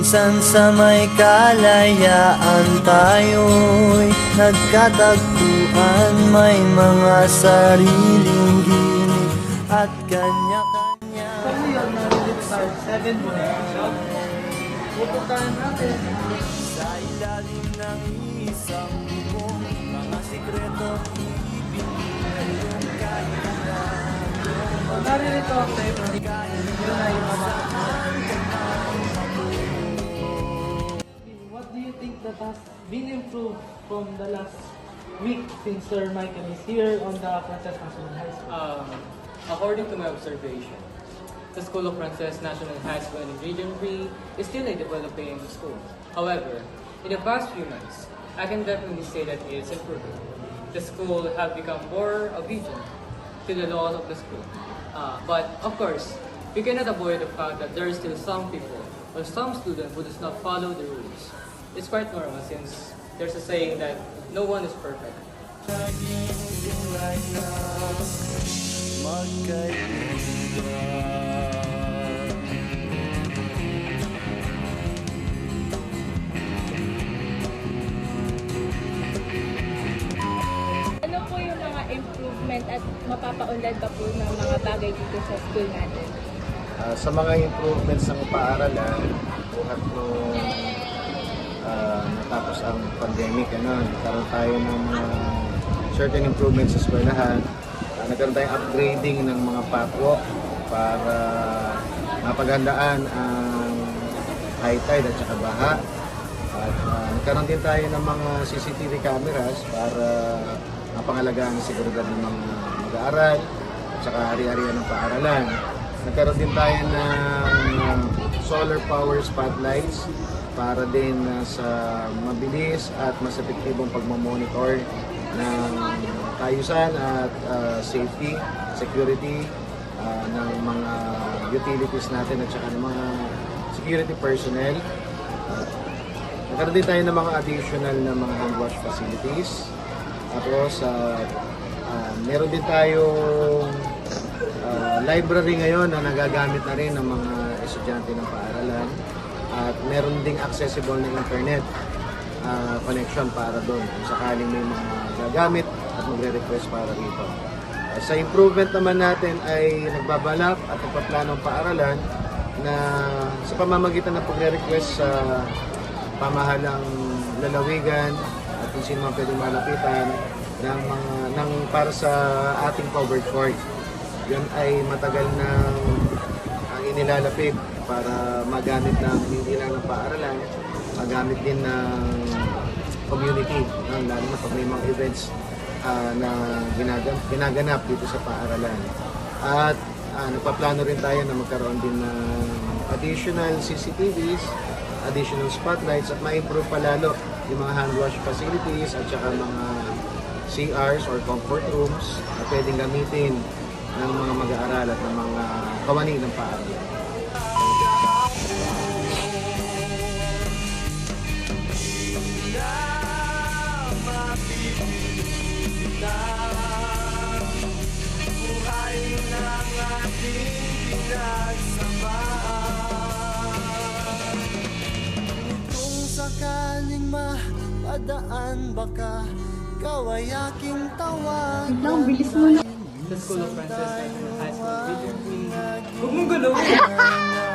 Minsan sa may kalayaan tayo'y nagkatagpuan, may mga sariling ginig at kanya-kanya. Kung yun, narinig tayo 7 mo na shot, pupuntahan natin Sa ilalim ng isang bubong, mga sikreto ibinigay kahit na kung narinig ko ang favorite, yun ay yung mga what do you think that has been improved from the last week since Sir Michael is here on the Frances National High School? According to my observation, the School of Frances National High School in Region 3 is still a developing school. However, in the past few months, I can definitely say that it is improving. The school have become more obedient to the laws of the school. But of course, we cannot avoid the fact that there are still some people or some students who does not follow the rules. It's quite normal since there's a saying that no one is perfect. Ano po yung mga improvement at mapapaunlad pa po ng mga bagay dito sa school natin? Sa mga improvements ng paaralan, buhat nung natapos ang pandemic, nagkaroon tayo ng mga certain improvements sa eskwelahan. Nagkaroon tayong upgrading ng mga patwalk para mapaghandaan ang high tide at saka baha. At nagkaroon din tayo ng mga CCTV cameras para mapangalagaan ang seguridad ng mga mag-aaral at saka hari-harian ng paaralan. Nagkaroon din tayo ng solar power spotlights para din sa mabilis at mas epektibong pagmamonitor ng kaayusan at safety, security ng mga utilities natin at saka ng mga security personnel. Nagkaroon din tayo ng mga additional na mga hand wash facilities. Tapos meron din tayong library ngayon na nagagamit na rin ng mga estudyante ng paaralan. At meron ding accessible na internet connection para doon kung sakaling may mga gagamit at magre-request para rito. Sa improvement naman natin ay nagbabalak at nagpaplano ang paaralan na sa pamamagitan ng pagre-request sa pamahalang lalawigan at kung sino man pwedeng malapitan ng para sa ating covered court. Yan ay matagal na ang inilalapit para magamit ng hindi lang ng paaralan, magamit din ng community, lalo na pag may mga events na ginaganap dito sa paaralan. At nagpaplano rin tayo na magkaroon din ng additional CCTVs, additional spotlights at ma-improve pa lalo yung mga hand wash facilities at saka mga CRs or comfort rooms na pwedeng gamitin ng mga mag-aaral at ng mga kawani ng paaralan. Buhay ng ating pinagsamahan. Kung sakaling mapadaan baka ikaw ay aking tawagan. Ang bilis mo na. The School of Frances National High School in Region 3. Huwag mong galawin!